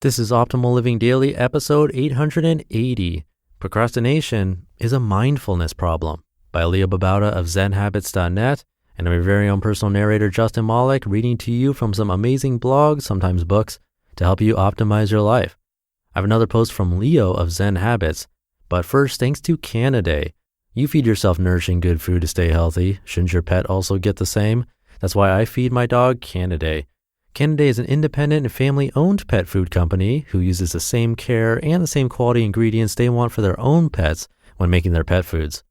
This is Optimal Living Daily, episode 880. Procrastination is a mindfulness problem by Babauta of Zen Habits, and I'm your very own personal narrator, Justin Malik, reading to you from some amazing blogs, sometimes books, to help you optimize your life. I have another post from Leo of Zen Habits, but first, thanks to Canidae. You feed yourself nourishing good food to stay healthy. Shouldn't your pet also get the same? That's why I feed my dog Canidae. Canidae is an independent and family-owned pet food company who uses the same care and the same quality ingredients they want for their own pets when making their pet foods.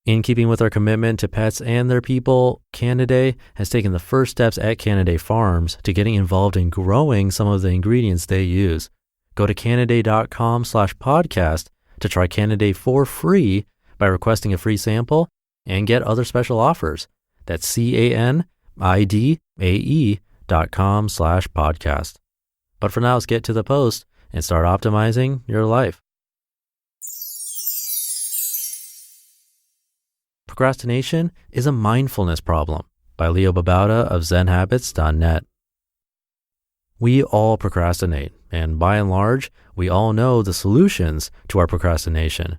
In keeping with our commitment to pets and their people, Canidae has taken the first steps at Canidae Farms to getting involved in growing some of the ingredients they use. Go to Canidae.com/podcast to try Canidae for free by requesting a free sample and get other special offers. That's CANIDAE.com/podcast. But for now, let's get to the post and start optimizing your life. Procrastination is a mindfulness problem by Babauta of Zen Habits.net. We all procrastinate, and by and large, we all know the solutions to our procrastination.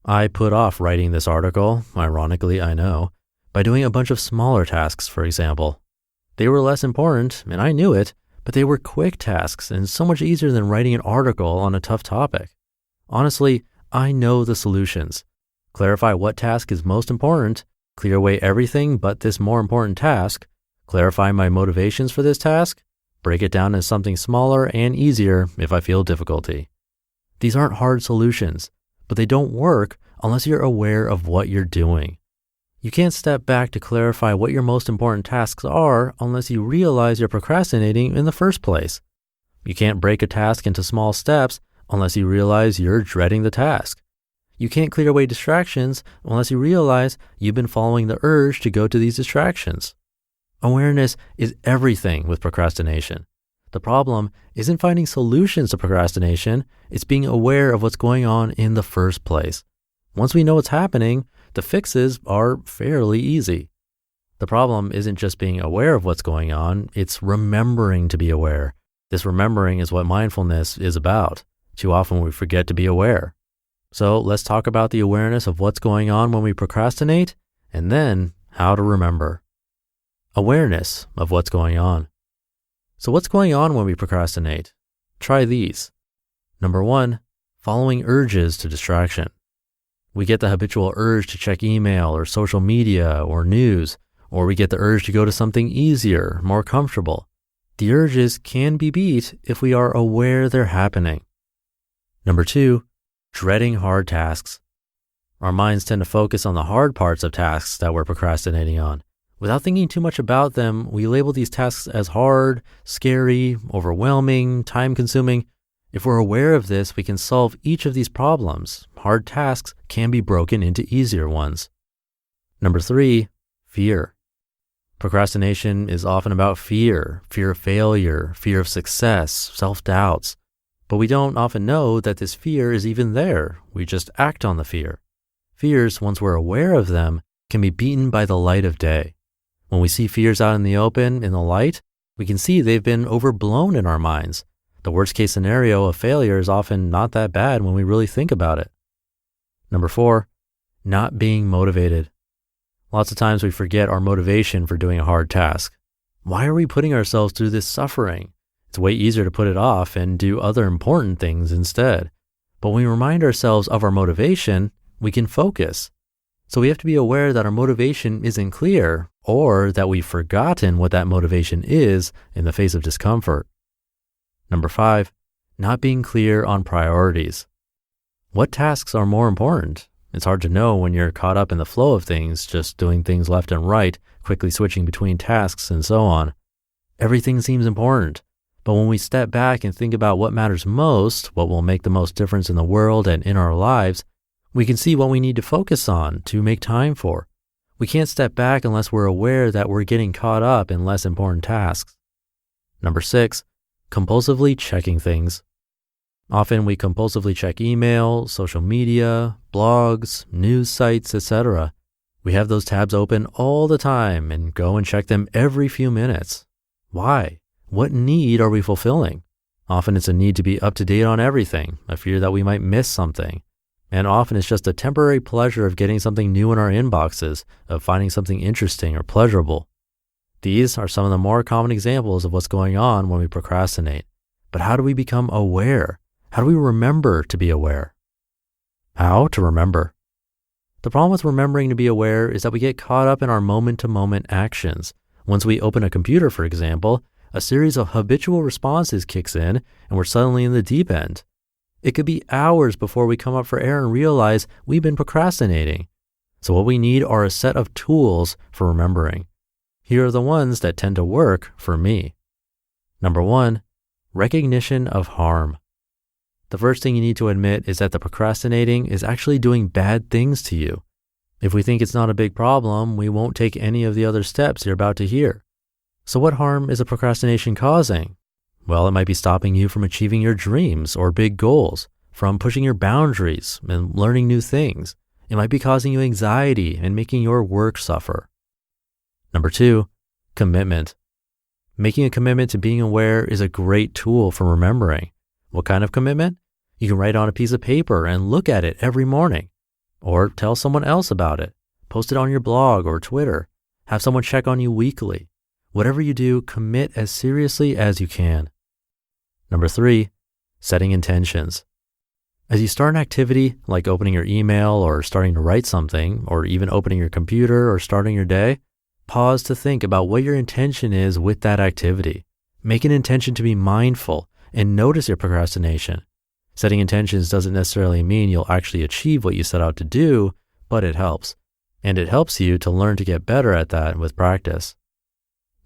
I put off writing this article, ironically I know, by doing a bunch of smaller tasks, for example. They were less important, and I knew it, but they were quick tasks and so much easier than writing an article on a tough topic. Honestly, I know the solutions. Clarify what task is most important, clear away everything but this more important task, clarify my motivations for this task, break it down into something smaller and easier if I feel difficulty. These aren't hard solutions, but they don't work unless you're aware of what you're doing. You can't step back to clarify what your most important tasks are unless you realize you're procrastinating in the first place. You can't break a task into small steps unless you realize you're dreading the task. You can't clear away distractions unless you realize you've been following the urge to go to these distractions. Awareness is everything with procrastination. The problem isn't finding solutions to procrastination, it's being aware of what's going on in the first place. Once we know what's happening, the fixes are fairly easy. The problem isn't just being aware of what's going on, it's remembering to be aware. This remembering is what mindfulness is about. Too often we forget to be aware. So let's talk about the awareness of what's going on when we procrastinate, and then how to remember. Awareness of what's going on. So what's going on when we procrastinate? Try these. Number 1, following urges to distraction. We get the habitual urge to check email or social media or news, or we get the urge to go to something easier, more comfortable. The urges can be beat if we are aware they're happening. Number 2, dreading hard tasks. Our minds tend to focus on the hard parts of tasks that we're procrastinating on. Without thinking too much about them, we label these tasks as hard, scary, overwhelming, time-consuming. If we're aware of this, we can solve each of these problems. Hard tasks can be broken into easier ones. Number 3, fear. Procrastination is often about fear of failure, fear of success, self-doubts. But we don't often know that this fear is even there. We just act on the fear. Fears, once we're aware of them, can be beaten by the light of day. When we see fears out in the open, in the light, we can see they've been overblown in our minds. The worst case scenario of failure is often not that bad when we really think about it. Number 4, not being motivated. Lots of times we forget our motivation for doing a hard task. Why are we putting ourselves through this suffering? It's way easier to put it off and do other important things instead. But when we remind ourselves of our motivation, we can focus. So we have to be aware that our motivation isn't clear, or that we've forgotten what that motivation is in the face of discomfort. Number 5, not being clear on priorities. What tasks are more important? It's hard to know when you're caught up in the flow of things, just doing things left and right, quickly switching between tasks and so on. Everything seems important, but when we step back and think about what matters most, what will make the most difference in the world and in our lives, we can see what we need to focus on to make time for. We can't step back unless we're aware that we're getting caught up in less important tasks. Number 6, compulsively checking things. Often we compulsively check email, social media, blogs, news sites, etc. We have those tabs open all the time and go and check them every few minutes. Why? What need are we fulfilling? Often it's a need to be up to date on everything, a fear that we might miss something. And often it's just a temporary pleasure of getting something new in our inboxes, of finding something interesting or pleasurable. These are some of the more common examples of what's going on when we procrastinate. But how do we become aware? How do we remember to be aware? How to remember? The problem with remembering to be aware is that we get caught up in our moment-to-moment actions. Once we open a computer, for example, a series of habitual responses kicks in and we're suddenly in the deep end. It could be hours before we come up for air and realize we've been procrastinating. So what we need are a set of tools for remembering. Here are the ones that tend to work for me. Number 1, recognition of harm. The first thing you need to admit is that the procrastinating is actually doing bad things to you. If we think it's not a big problem, we won't take any of the other steps you're about to hear. So what harm is a procrastination causing? Well, it might be stopping you from achieving your dreams or big goals, from pushing your boundaries and learning new things. It might be causing you anxiety and making your work suffer. Number 2, commitment. Making a commitment to being aware is a great tool for remembering. What kind of commitment? You can write on a piece of paper and look at it every morning. Or tell someone else about it. Post it on your blog or Twitter. Have someone check on you weekly. Whatever you do, commit as seriously as you can. Number 3, setting intentions. As you start an activity like opening your email or starting to write something, or even opening your computer or starting your day, pause to think about what your intention is with that activity. Make an intention to be mindful and notice your procrastination. Setting intentions doesn't necessarily mean you'll actually achieve what you set out to do, but it helps. And it helps you to learn to get better at that with practice.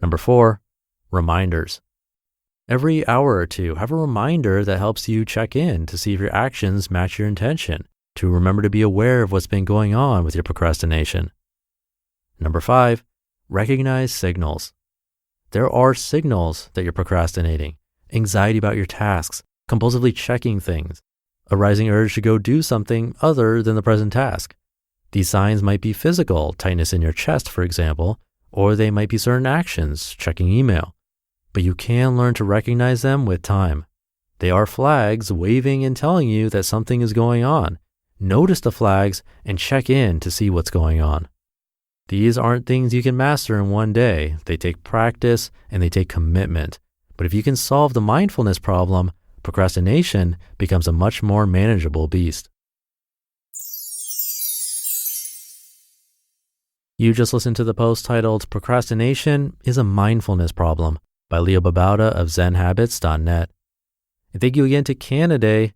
Number 4, reminders. Every hour or two, have a reminder that helps you check in to see if your actions match your intention, to remember to be aware of what's been going on with your procrastination. Number 5, recognize signals. There are signals that you're procrastinating. Anxiety about your tasks, compulsively checking things, a rising urge to go do something other than the present task. These signs might be physical, tightness in your chest, for example, or they might be certain actions, checking email. But you can learn to recognize them with time. They are flags waving and telling you that something is going on. Notice the flags and check in to see what's going on. These aren't things you can master in one day. They take practice and they take commitment. But if you can solve the mindfulness problem, procrastination becomes a much more manageable beast. You just listened to the post titled Procrastination is a Mindfulness Problem by Babauta of Zen Habits, and&nbsp. And thank you again to Canidae.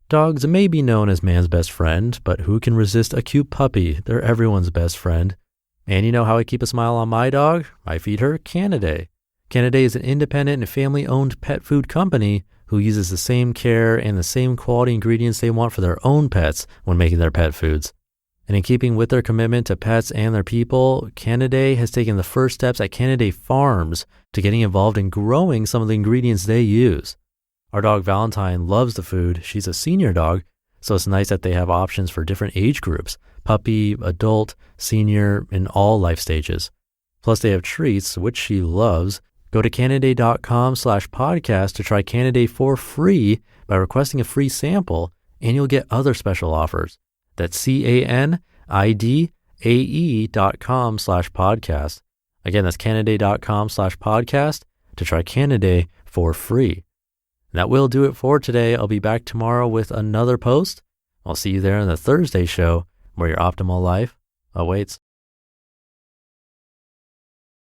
Dogs may be known as man's best friend, but who can resist a cute puppy? They're everyone's best friend. And you know how I keep a smile on my dog? I feed her Canidae. Canidae is an independent and family-owned pet food company who uses the same care and the same quality ingredients they want for their own pets when making their pet foods. And in keeping with their commitment to pets and their people, Canidae has taken the first steps at Canidae Farms to getting involved in growing some of the ingredients they use. Our dog Valentine loves the food. She's a senior dog, so it's nice that they have options for different age groups, puppy, adult, senior, in all life stages. Plus they have treats, which she loves. Go to Canidae.com/podcast to try Canidae for free by requesting a free sample, and you'll get other special offers. That's CANIDAE.com/podcast. Again, that's Canidae.com/podcast to try Canidae for free. That will do it for today. I'll be back tomorrow with another post. I'll see you there in the Thursday show where your optimal life awaits.